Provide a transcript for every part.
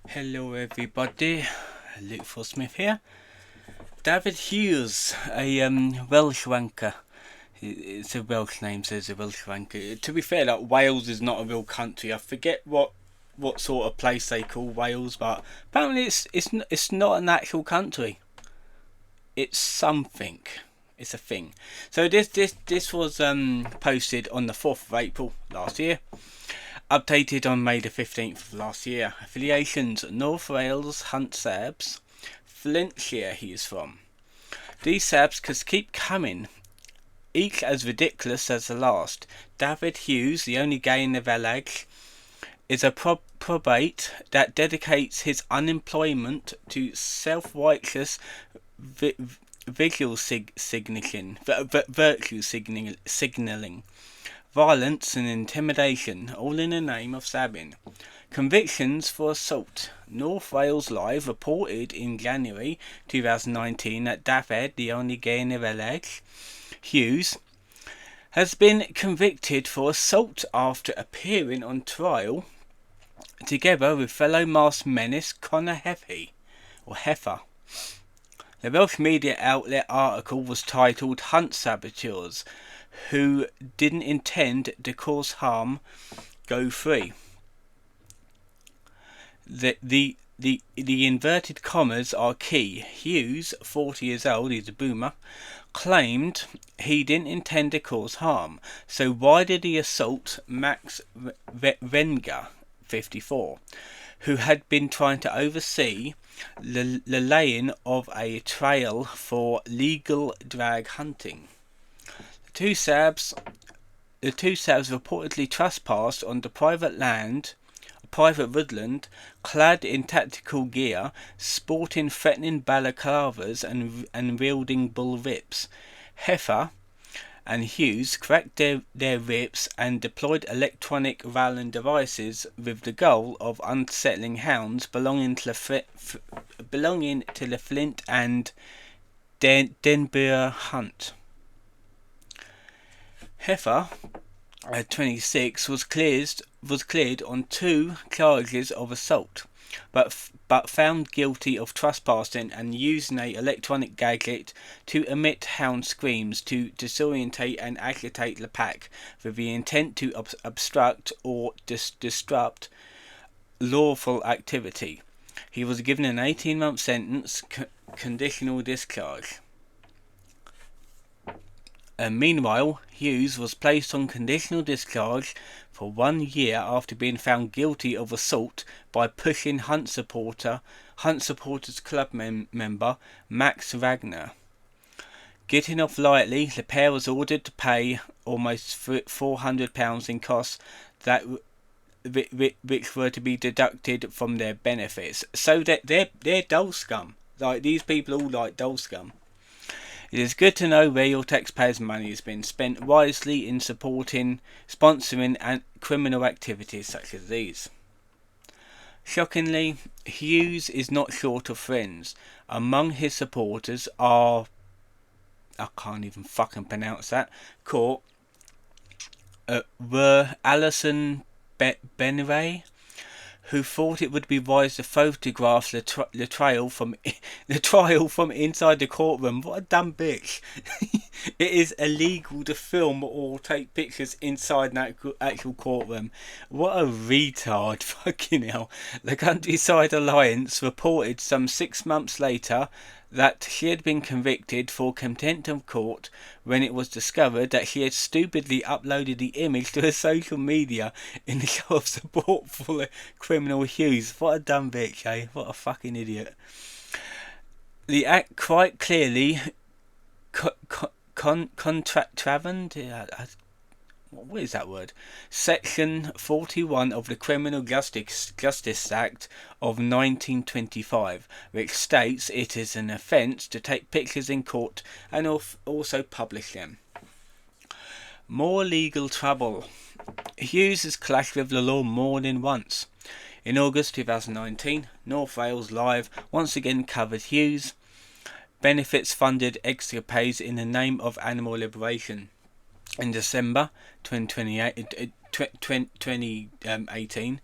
Hello everybody, Luke Smith here. Dafydd Hughes, a Welsh wanker. It's a Welsh name, so it's a Welsh wanker. To be fair, like, Wales is not a real country. I forget what sort of place they call Wales, but apparently it's not an actual country. It's something. It's a thing. So this was posted on the 4th of April last year. Updated on May the 15th of last year. Affiliations: North Wales, Hunt Sabs. Flintshire he is from. These Sabs could keep coming, each as ridiculous as the last. Dafydd Hughes, the only gay in the village, is a probate that dedicates his unemployment to self-righteous virtue signalling, violence and intimidation, all in the name of sabbing. Convictions for assault. North Wales Live reported in January 2019 that Dafydd, the only gay in the village, Hughes, has been convicted for assault after appearing on trial together with fellow masked menace Connor Heffer. The Welsh media outlet article was titled "Hunt Saboteurs Who Didn't Intend to Cause Harm Go Free." The inverted commas are key. Hughes, 40 years old, he's a boomer, claimed he didn't intend to cause harm. So why did he assault Max Wenger, 54, who had been trying to oversee the laying of a trail for legal drag hunting? The two Sabs reportedly trespassed onto private woodland, clad in tactical gear, sporting threatening balaclavas and wielding bull whips. Heffer and Hughes cracked their whips and deployed electronic rallying devices with the goal of unsettling hounds belonging to the Flint and Denbigh Hunt. Heffer, 26, was cleared on 2 charges of assault, but found guilty of trespassing and using an electronic gadget to emit hound screams to disorientate and agitate the pack with the intent to obstruct or disrupt lawful activity. He was given an 18-month sentence, conditional discharge. Meanwhile, Hughes was placed on conditional discharge for 1 year after being found guilty of assault by pushing Hunt Supporters Club member Max Wagner. Getting off lightly, the pair was ordered to pay almost £400 in costs which were to be deducted from their benefits. So that they're dole scum. Like, these people all like dole scum. It is good to know where your taxpayers' money has been spent wisely in sponsoring and criminal activities such as these. Shockingly, Hughes is not short of friends. Among his supporters are, I can't even fucking pronounce that, were Alison Benray, who thought it would be wise to photograph the trial from inside the courtroom. What a dumb bitch! It is illegal to film or take pictures inside an actual courtroom. What a retard! Fucking hell! The Countryside Alliance reported some 6 months later that she had been convicted for contempt of court when it was discovered that she had stupidly uploaded the image to her social media in the show of support for the criminal Hughes. What a dumb bitch, eh? What a fucking idiot. The act quite clearly contravened what is that word? Section 41 of the Criminal Justice Act of 1925, which states it is an offence to take pictures in court and also publish them. More legal trouble. Hughes has clashed with the law more than once. In August 2019, North Wales Live once again covered Hughes' benefits-funded escapades in the name of animal liberation. In December 2018,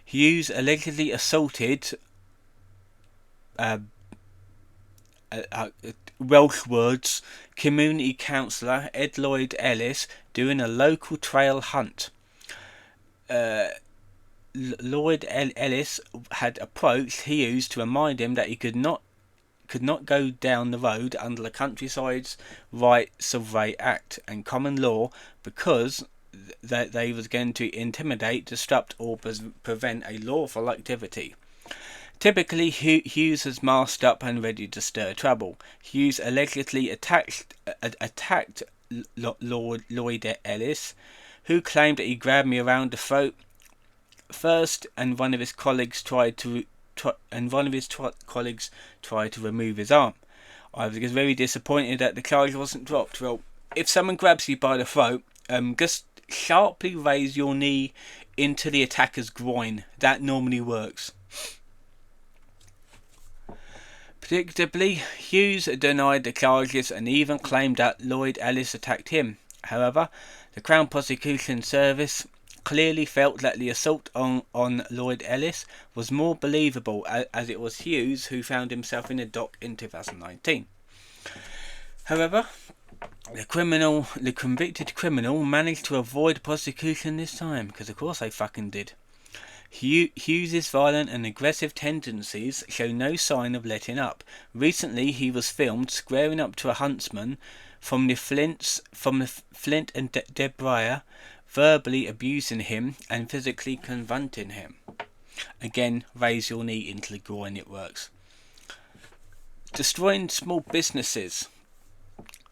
Hughes allegedly assaulted Welsh words community councillor Ed Lloyd Ellis during a local trail hunt. Lloyd Ellis had approached Hughes to remind him that he could not go down the road under the Countryside's Rights of Way Act and common law because that they was going to intimidate, disrupt or prevent a lawful activity. Typically, Hughes was masked up and ready to stir trouble. Hughes allegedly attacked Lloyd Ellis, who claimed that he grabbed me around the throat first, and one of his colleagues tried to remove his arm. I was very disappointed that the charge wasn't dropped. Well, if someone grabs you by the throat, just sharply raise your knee into the attacker's groin. That normally works. Predictably, Hughes denied the charges and even claimed that Lloyd Ellis attacked him. However, the Crown Prosecution Service clearly felt that the assault on Lloyd Ellis was more believable, as it was Hughes who found himself in the dock in 2019. However, the convicted criminal managed to avoid prosecution this time, because of course they fucking did. Hughes' violent and aggressive tendencies show no sign of letting up. Recently, he was filmed squaring up to a huntsman from the Flint and Debrier, verbally abusing him and physically confronting him. Again, raise your knee into the groin, it works. Destroying small businesses,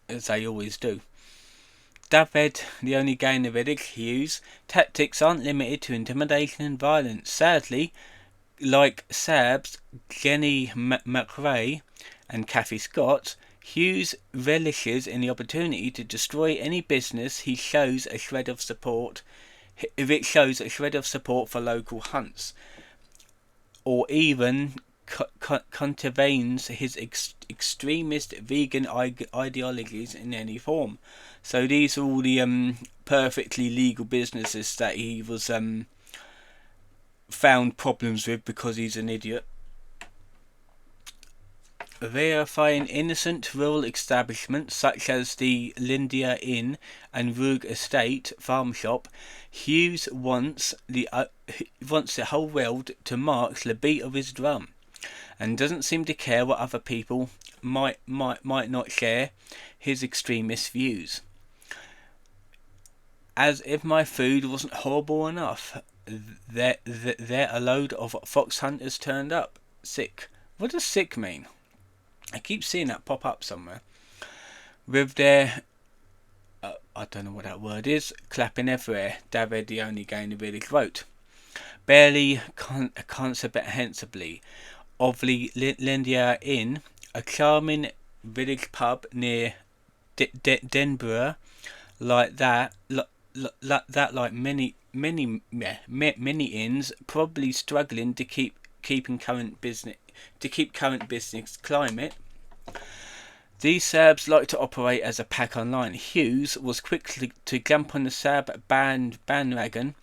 as they always do. Dafydd, the only guy in the village, Hughes' tactics aren't limited to intimidation and violence. Sadly, like Sabs, Jenny McRae and Kathy Scott, Hughes relishes in the opportunity to destroy any business if it shows a shred of support for local hunts, or even contravenes his extremist vegan ideologies in any form. So these are all the perfectly legal businesses that he was found problems with because he's an idiot. Verifying innocent rural establishments such as the Lindia Inn and Rug Estate farm shop, Hughes wants the whole world to march the beat of his drum, and doesn't seem to care what other people might not share his extremist views. As if my food wasn't horrible enough, there a load of fox hunters turned up. Sick. What does sick mean? I keep seeing that pop up somewhere. With their, I don't know what that word is, clapping everywhere. Dafydd, the only guy in the village, wrote. Barely comprehensibly, of the Lindia Inn, a charming village pub near Denborough, like many inns, probably struggling to keep current business climate. These Sabs like to operate as a pack online. Hughes was quick to jump on the Sab bandwagon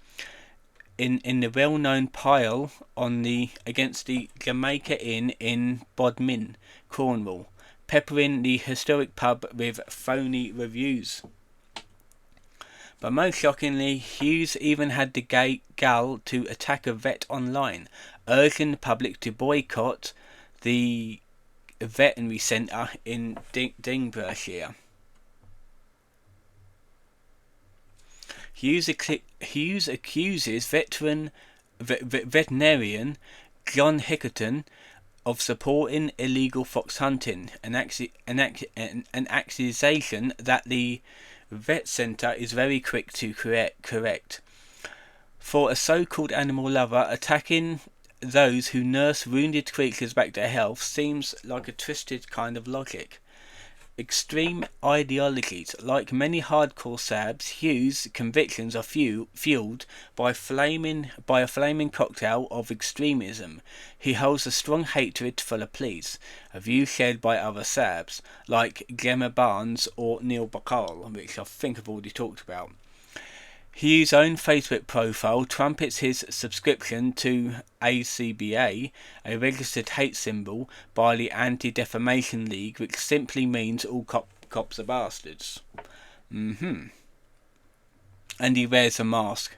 in the well-known pile against the Jamaica Inn in Bodmin, Cornwall, peppering the historic pub with phony reviews. But most shockingly, Hughes even had the gall to attack a vet online, urging the public to boycott the veterinary centre in Dingborough. Hughes accuses veterinarian John Hickerton of supporting illegal fox hunting, an accusation that the vet centre is very quick to correct. For a so-called animal lover, attacking those who nurse wounded creatures back to health seems like a twisted kind of logic. Extreme ideologies. Like many hardcore Sabs, Hughes' convictions are fueled by a flaming cocktail of extremism. He holds a strong hatred for the police, a view shared by other Sabs, like Gemma Barnes or Neil Bacall, which I think I've already talked about. Hughes' own Facebook profile trumpets his subscription to ACBA, a registered hate symbol by the Anti-Defamation League, which simply means all cops are bastards. And he wears a mask.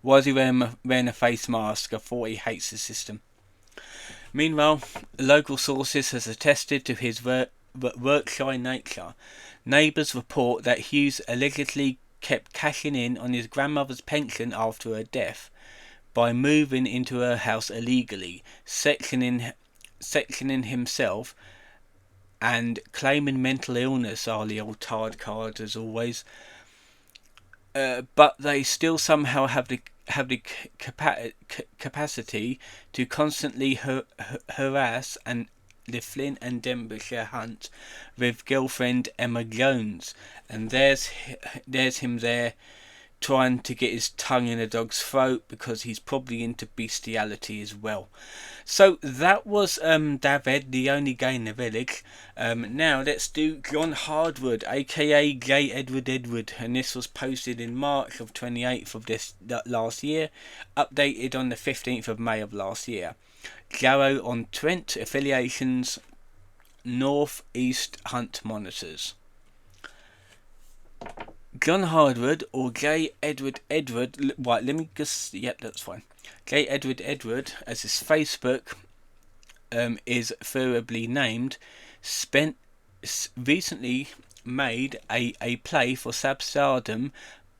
Why is he wearing a face mask? I thought he hates the system. Meanwhile, local sources has attested to his work-shy nature. Neighbours report that Hughes allegedly kept cashing in on his grandmother's pension after her death by moving into her house illegally, sectioning himself and claiming mental illness. Are the old tired card as always. But they still somehow have the capacity to constantly harass and the Flint and Denbighshire hunt with girlfriend Emma Jones, and there's him there trying to get his tongue in a dog's throat because he's probably into bestiality as well. So that was Dafydd, the only gay in the village. Now let's do John Harwood, aka Gay Edward, and this was posted in March of 28th of last year, updated on the 15th of May of last year. Jarrow-on-Tyne affiliations, North East Hunt monitors. John Harwood, or Gay Edward, right, let me just, yep, that's fine. Gay Edward, as his Facebook is thoroughly named, recently made a play for Sabs stardom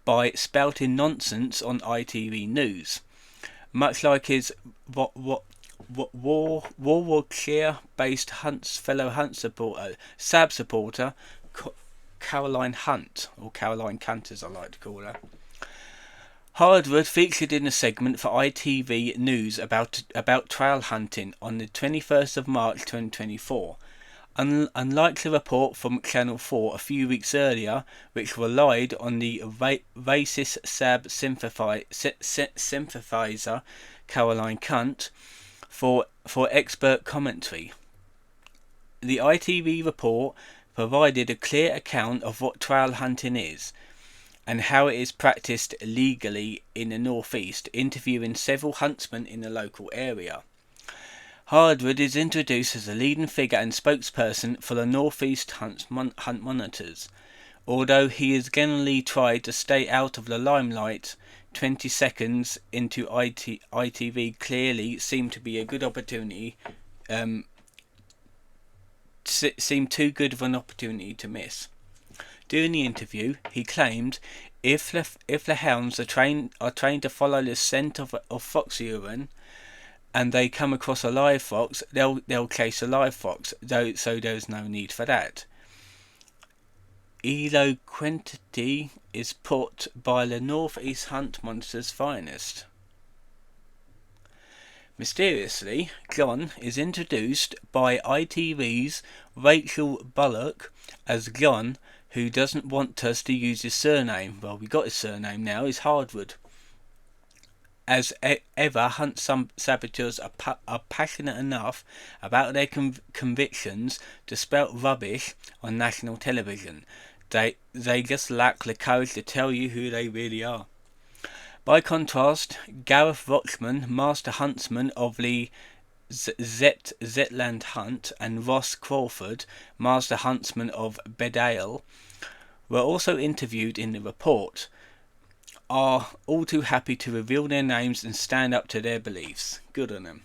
by spouting nonsense on ITV News. Much like his Warwickshire-based fellow Hunt supporter, Sabs supporter, Caroline Hunt, or Caroline Cunt as I like to call her. Harwood featured in a segment for ITV News about trail hunting on the 21st of March 2024. Unlike the report from Channel 4 a few weeks earlier, which relied on the racist Sab sympathiser Caroline Cunt for expert commentary, the ITV report provided a clear account of what trail hunting is and how it is practiced legally in the northeast, interviewing several huntsmen in the local area. Harwood is introduced as a leading figure and spokesperson for the Northeast Hunt monitors. Although he has generally tried to stay out of the limelight, 20 seconds into ITV clearly seemed to be a good opportunity, seemed too good of an opportunity to miss. During the interview, he claimed if the hounds are trained to follow the scent of fox urine, and they come across a live fox, they'll chase a live fox, so there's no need for that. Eloquentity is put by the North East Hunt Monsters' finest. Mysteriously, John is introduced by ITV's Rachel Bullock as John, who doesn't want us to use his surname. Well, we got his surname now, is Harwood. As ever, hunt saboteurs are passionate enough about their convictions to spout rubbish on national television. They just lack the courage to tell you who they really are. By contrast, Gareth Rochman, Master Huntsman of the Zetland Hunt, and Ross Crawford, Master Huntsman of Bedale, were also interviewed in the report, are all too happy to reveal their names and stand up to their beliefs. Good on them.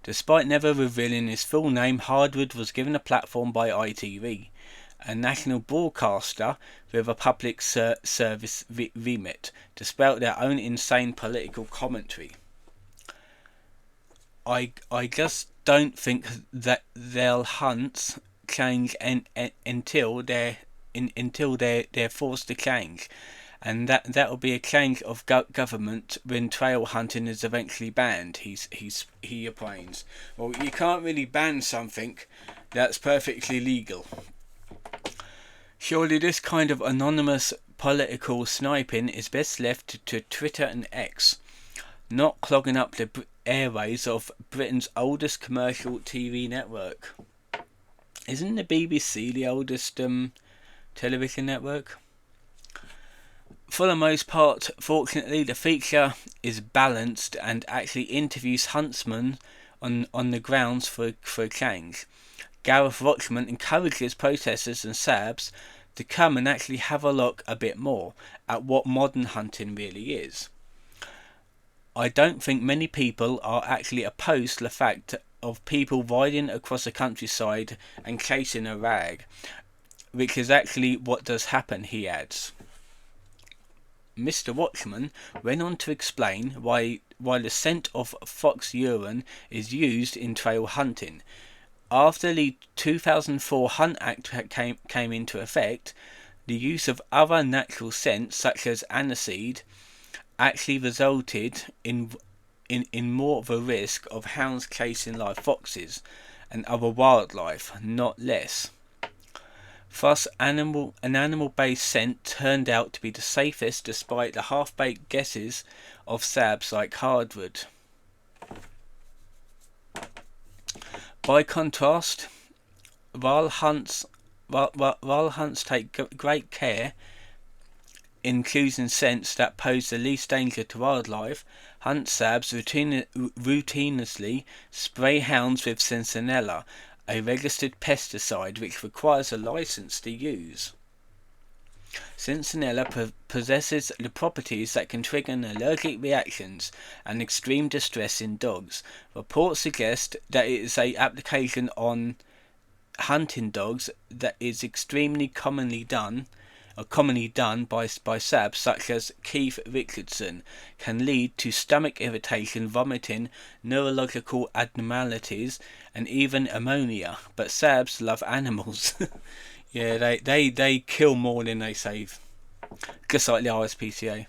Despite never revealing his full name, Harwood was given a platform by ITV, a national broadcaster with a public service remit, to spout their own insane political commentary. I just don't think that their hunts change until they're forced to change, and that will be a change of government when trail hunting is eventually banned. He opines. Well, you can't really ban something that's perfectly legal. Surely this kind of anonymous political sniping is best left to Twitter and X, not clogging up the airways of Britain's oldest commercial TV network. Isn't the BBC the oldest television network? For the most part, fortunately, the feature is balanced and actually interviews huntsmen on the grounds for a change. Gareth Rochman encourages protesters and Sabs to come and actually have a look a bit more at what modern hunting really is. I don't think many people are actually opposed to the fact of people riding across the countryside and chasing a rag, which is actually what does happen, he adds. Mr. Watchman went on to explain why the scent of fox urine is used in trail hunting. After the 2004 Hunt Act came into effect, the use of other natural scents such as aniseed actually resulted in more of a risk of hounds chasing live foxes and other wildlife, not less. Thus, an animal-based scent turned out to be the safest despite the half-baked guesses of Sabs like Harwood. By contrast, while hunts take great care in choosing scents that pose the least danger to wildlife, hunt Sabs routinely spray hounds with Sentinella, a registered pesticide which requires a license to use. Sentinella possesses the properties that can trigger allergic reactions and extreme distress in dogs. Reports suggest that it is an application on hunting dogs that is extremely commonly done by Sabs such as Keith Richardson, can lead to stomach irritation, vomiting, neurological abnormalities, and even ammonia. But Sabs love animals. Yeah, they kill more than they save, just like the RSPCA.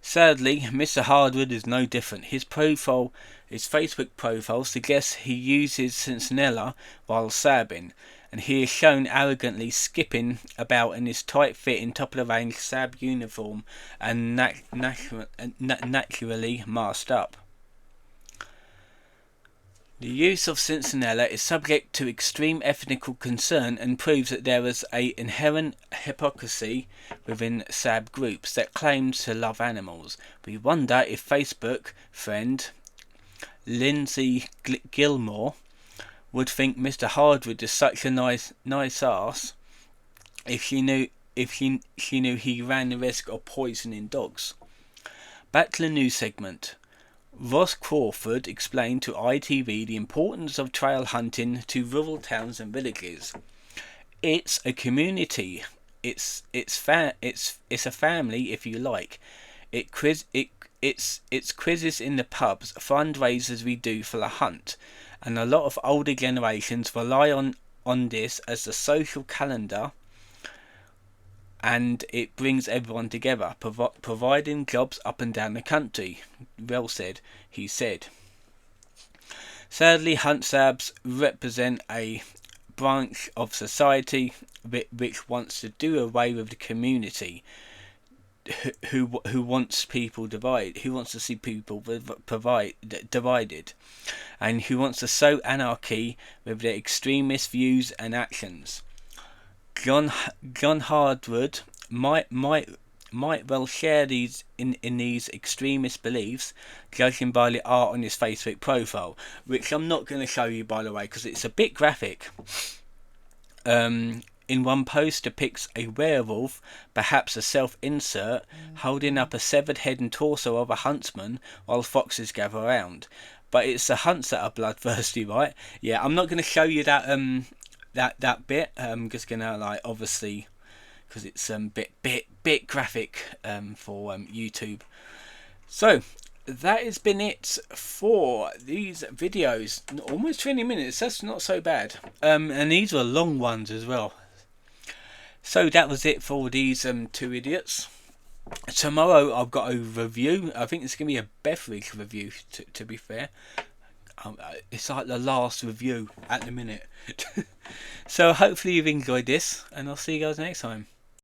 Sadly, Mr. Harwood is no different. His Facebook profile suggests he uses Sentinella while sabbing, and he is shown arrogantly skipping about in his tight-fitting top-of-the-range Sab uniform and naturally masked up. The use of Sentinella is subject to extreme ethical concern and proves that there is an inherent hypocrisy within Sab groups that claim to love animals. We wonder if Facebook friend Lindsay Gilmore would think Mr. Harwood is such a nice ass if she knew he ran the risk of poisoning dogs. Back to the news segment. Ross Crawford explained to ITV the importance of trail hunting to rural towns and villages. It's a community. It's a family, if you like. It's quizzes in the pubs, fundraisers we do for the hunt, and a lot of older generations rely on this as the social calendar, and it brings everyone together, providing jobs up and down the country. Well said, he said. Sadly, Hunt Sabs represent a branch of society which wants to do away with the community, who wants people divided, who wants to see people divided, and who wants to sow anarchy with their extremist views and actions. John Harwood might well share these in these extremist beliefs, judging by the art on his Facebook profile, which I'm not going to show you, by the way, because it's a bit graphic. In one post depicts a werewolf, perhaps a self-insert, holding up a severed head and torso of a huntsman while foxes gather around. But it's the hunts that are bloodthirsty, right? Yeah, I'm not going to show you that that bit. I'm just gonna obviously, because it's bit graphic for YouTube. So that has been it for these videos. Almost 20 minutes. That's not so bad. And these were long ones as well. So that was it for these two idiots. Tomorrow I've got a review. I think it's gonna be a beverage review. To be fair. It's like the last review at the minute. So hopefully you've enjoyed this, and I'll see you guys next time.